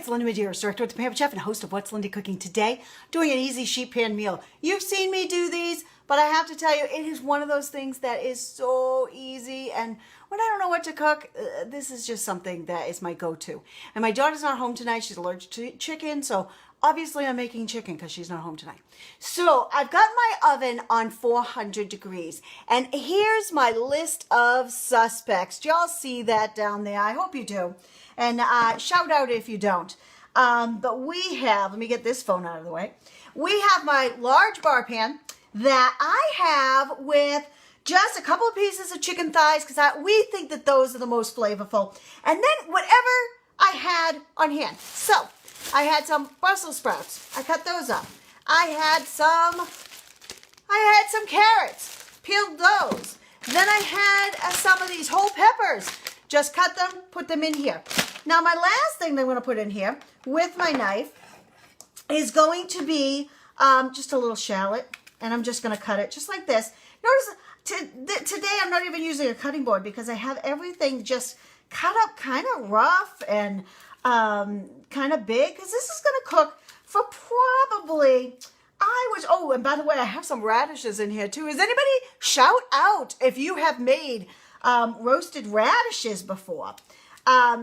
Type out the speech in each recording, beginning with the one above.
it's Linda Medeiros, director at the Pampered Chef and host of What's Linda Cooking. Today, doing an easy sheet pan meal. You've seen me do these, but I have to tell you, it is one of those things that is so easy. And when I don't know what to cook, this is just something that is my go-to. And my daughter's not home tonight. She's allergic to chicken, so obviously I'm making chicken because she's not home tonight. So I've got my oven on 400 degrees. And here's my list of suspects. Y'all see that down there? I hope you do. And shout out if you don't. But we have, let me get this phone out of the way. We have my large bar pan that I have with just a couple of pieces of chicken thighs because we think that those are the most flavorful. And then whatever I had on hand. So I had some Brussels sprouts. I cut those up. I had some carrots. Peeled those. Then I had some of these whole peppers. Just cut them, put them in here. Now my last thing that I'm going to put in here with my knife is going to be just a little shallot. And I'm just going to cut it just like this. Notice today I'm not even using a cutting board because I have everything just cut up kind of rough and kind of big. Because this is going to cook for probably, oh, and by the way, I have some radishes in here too. Is anybody, shout out if you have made roasted radishes before.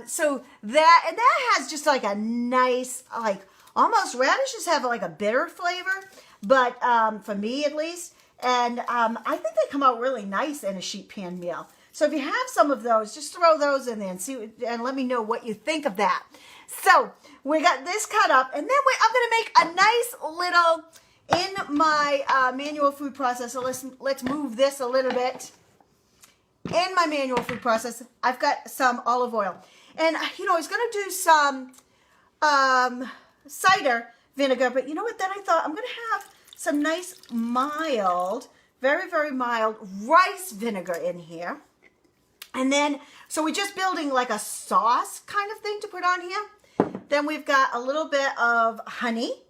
So that has just like a nice, like almost radishes have like a bitter flavor, but for me at least, and I think they come out really nice in a sheet pan meal. So if you have some of those, just throw those in there and see, and let me know what you think of that. So we got this cut up, and then I'm going to make a nice little in my manual food processor. Let's move this a little bit. In my manual food processor, I've got some olive oil. And, you know, I was going to do some cider vinegar. But you know what? Then I thought I'm going to have some nice mild, very, very mild rice vinegar in here. And then, so we're just building like a sauce kind of thing to put on here. Then we've got a little bit of honey.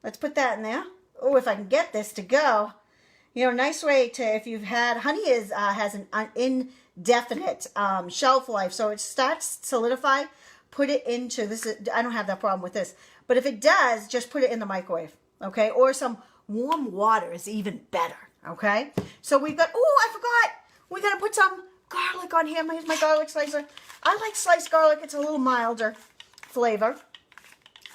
Let's put that in there. Oh, if I can get this to go. You know, nice way to, if you've had, honey has an indefinite shelf life. So it starts to solidify, put it into this. I don't have that problem with this. But if it does, just put it in the microwave, okay? Or some warm water is even better, okay? So we've got, oh, I forgot. We got to put some garlic on here. Here's my garlic slicer. I like sliced garlic. It's a little milder flavor.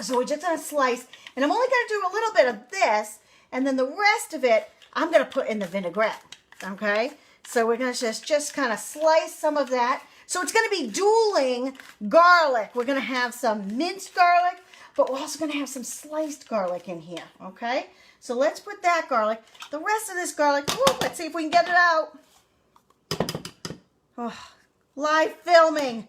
So we're just going to slice. And I'm only going to do a little bit of this. And then the rest of it, I'm going to put in the vinaigrette, okay? So we're going to just kind of slice some of that. So it's going to be dueling garlic. We're going to have some minced garlic, but we're also going to have some sliced garlic in here, okay? So let's put that garlic. The rest of this garlic, let's see if we can get it out. Oh, live filming.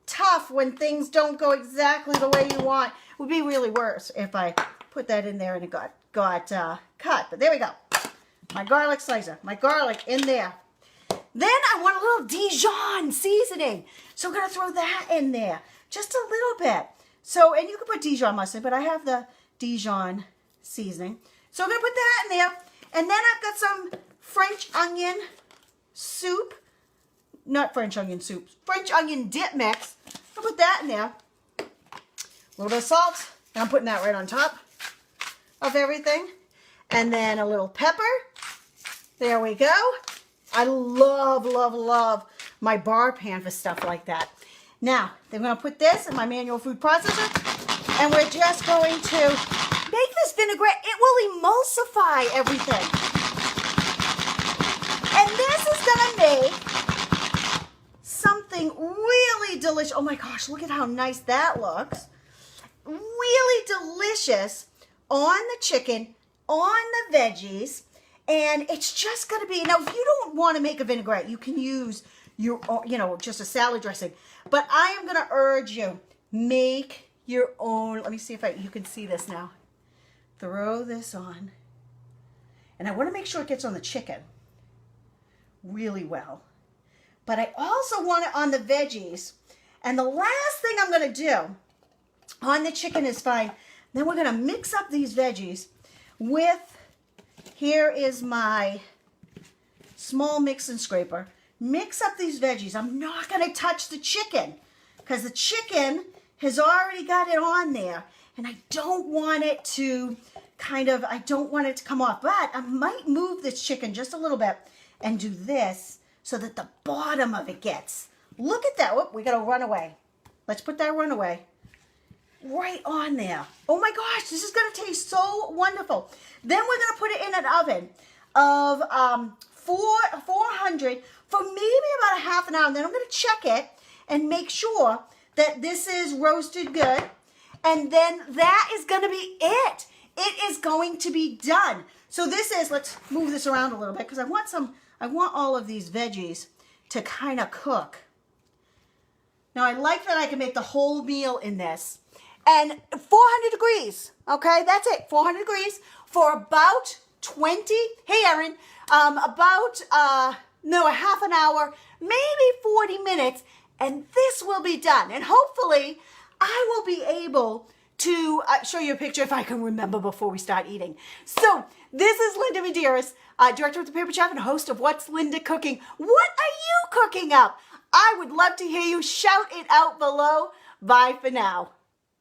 Tough when things don't go exactly the way you want. It would be really worse if I put that in there and it got cut. But there we go. My garlic slicer, my garlic in there. Then I want a little Dijon seasoning. So I'm going to throw that in there. Just a little bit. So, and you can put Dijon mustard, but I have the Dijon seasoning. So I'm going to put that in there. And then I've got some French onion soup. Not French onion soup. French onion dip mix. I'll put that in there. A little bit of salt. And I'm putting that right on top of everything. And then a little pepper. There we go. I love, love, love my bar pan for stuff like that. Now, I'm going to put this in my manual food processor. And we're just going to make this vinaigrette. It will emulsify everything. And this is going to make something really delicious. Oh my gosh, look at how nice that looks. Really delicious on the chicken, on the veggies, and it's just going to be, now if you don't want to make a vinaigrette, you can use your, you know, just a salad dressing, but I am going to urge you, make your own. Let me see if you can see this now. Throw this on, and I want to make sure it gets on the chicken really well, but I also want it on the veggies, and the last thing I'm going to do on the chicken is fine. Then we're going to mix up these veggies with, here is my small mix and scraper. Mix up these veggies. I'm not going to touch the chicken because the chicken has already got it on there. And I don't want it to I don't want it to come off. But I might move this chicken just a little bit and do this so that the bottom of it gets. Look at that. Oh, we got a runaway. Let's put that runaway right on there. Oh my gosh, this is going to taste so wonderful. Then we're going to put it in an oven of 400 for maybe about a half an hour. And then I'm going to check it and make sure that this is roasted good. And then that is going to be it. It is going to be done. So this is, let's move this around a little bit because I want all of these veggies to kind of cook. Now I like that I can make the whole meal in this. And 400 degrees, okay, that's it, 400 degrees for about 20, hey Erin, a half an hour, maybe 40 minutes, and this will be done. And hopefully I will be able to show you a picture if I can remember before we start eating. So this is Linda Medeiros, director of The Paper Chef and host of What's Linda Cooking. What are you cooking up? I would love to hear you. Shout it out below. Bye for now.